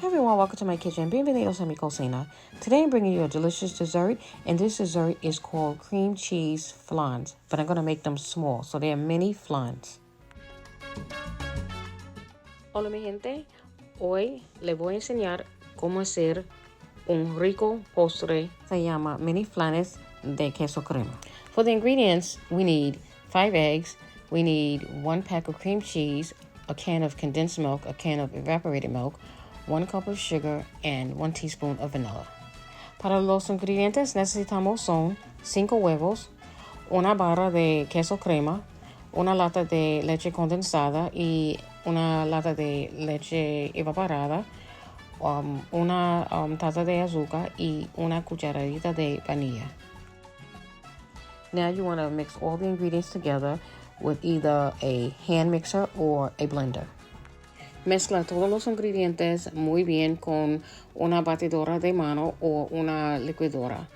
Hey everyone, welcome to my kitchen. Bienvenidos a mi cocina. Today I'm bringing you a delicious dessert, and this dessert is called cream cheese flans, but I'm going to make them small, so they're mini flans. Hola mi gente, hoy les voy a enseñar cómo hacer un rico postre. Se llama mini flanes de queso crema. For the ingredients, we need 5 eggs, we need 1 pack of cream cheese, a can of condensed milk, a can of evaporated milk, 1 cup of sugar, and 1 teaspoon of vanilla. Para los ingredientes necesitamos son 5 huevos, una barra de queso crema, una lata de leche condensada y una lata de leche evaporada, una taza de azúcar y una cucharadita de vainilla. Now you want to mix all the ingredients together with either a hand mixer or a blender. Mezcla todos los ingredientes muy bien con una batidora de mano o una licuadora.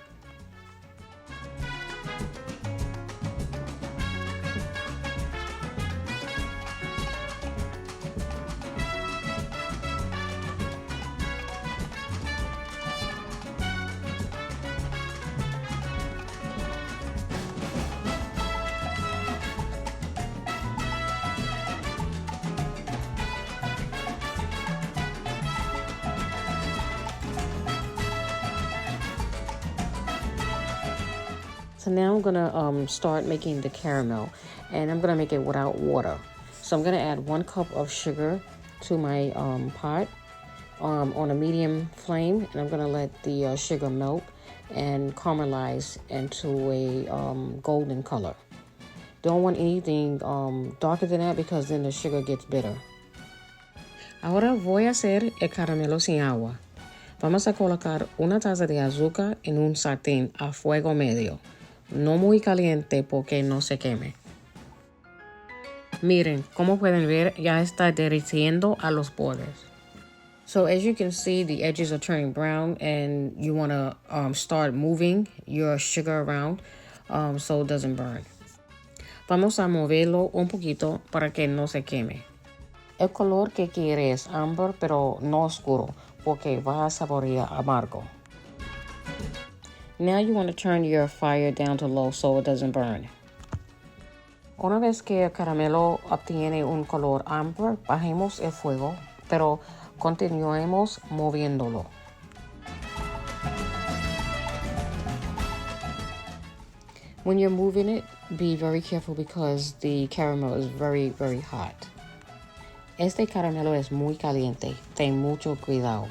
So now I'm gonna start making the caramel, and I'm gonna make it without water. So I'm gonna add 1 cup of sugar to my pot on a medium flame, and I'm gonna let the sugar melt and caramelize into a golden color. Don't want anything darker than that because then the sugar gets bitter. Ahora voy a hacer el caramelo sin agua. Vamos a colocar una taza de azúcar en un sartén a fuego medio. No muy caliente porque no se queme. Miren, como pueden ver, ya está derritiendo a los bordes. So as you can see, the edges are turning brown, and you want to start moving your sugar around so it doesn't burn. Vamos a moverlo un poquito para que no se queme. El color que quiere es ámbar, pero no oscuro, porque va a saborear amargo. Now you want to turn your fire down to low so it doesn't burn. Una vez que el caramelo obtiene un color ámbar, bajemos el fuego, pero continuemos moviéndolo. When you're moving it, be very careful because the caramel is very, very hot. Este caramelo es muy caliente. Ten mucho cuidado.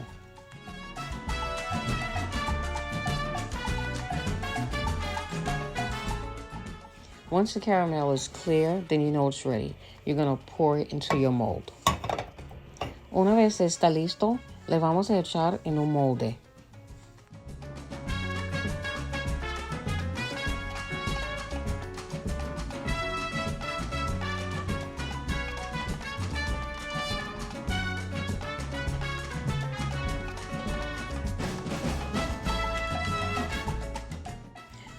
Once the caramel is clear, then you know it's ready. You're going to pour it into your mold. Una vez está listo, le vamos a echar en un molde.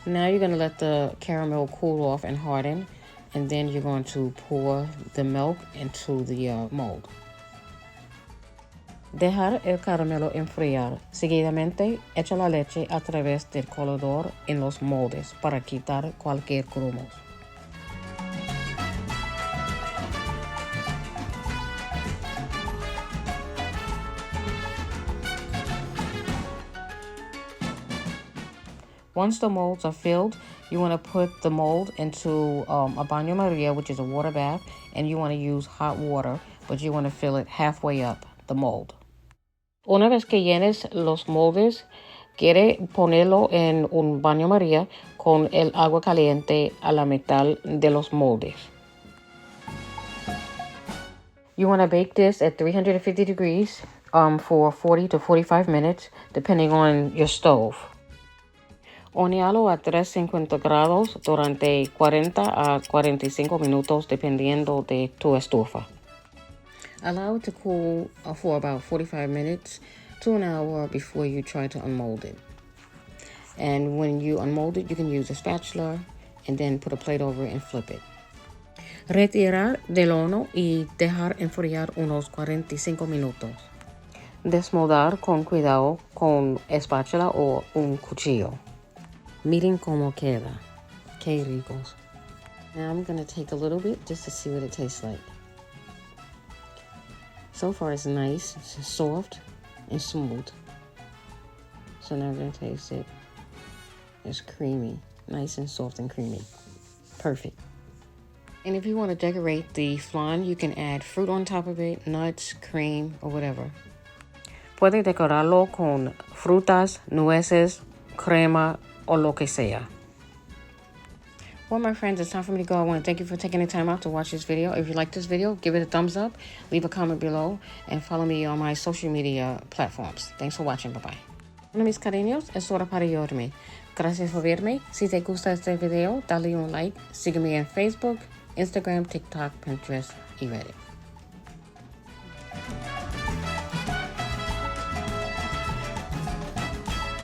Now you're going to let the caramel cool off and harden, and then you're going to pour the milk into the mold. Dejar el caramelo enfriar. Seguidamente, echa la leche a través del colador en los moldes para quitar cualquier grumos. Once the molds are filled, you want to put the mold into a baño Maria, which is a water bath, and you want to use hot water, but you want to fill it halfway up the mold. Una vez que llenes los moldes, quiere ponerlo en un baño Maria con el agua caliente a la mitad de los moldes. You want to bake this at 350 degrees for 40 to 45 minutes, depending on your stove. Hornealo a 350 grados durante 40 a 45 minutos dependiendo de tu estufa. Allow it to cool for about 45 minutes to an hour before you try to unmold it. And when you unmold it, you can use a spatula and then put a plate over it and flip it. Retirar del horno y dejar enfriar unos 45 minutos. Desmoldar con cuidado con espátula o un cuchillo. Miren cómo queda. Qué ricos. Now I'm going to take a little bit just to see what it tastes like. So far it's nice, it's soft and smooth. So now I'm going to taste it. It's creamy, nice and soft and creamy. Perfect. And if you want to decorate the flan, you can add fruit on top of it, nuts, cream, or whatever. Puede decorarlo con frutas, nueces, crema, o lo que sea. Well, my friends, it's time for me to go. I want to thank you for taking the time out to watch this video. If you like this video, give it a thumbs up, leave a comment below, and follow me on my social media platforms. Thanks for watching. Bye-bye. Bueno, mis cariños, es hora para irme. Gracias por verme. Si te gusta este video, dale un like. Sígueme en Facebook, Instagram, TikTok, Pinterest y Reddit.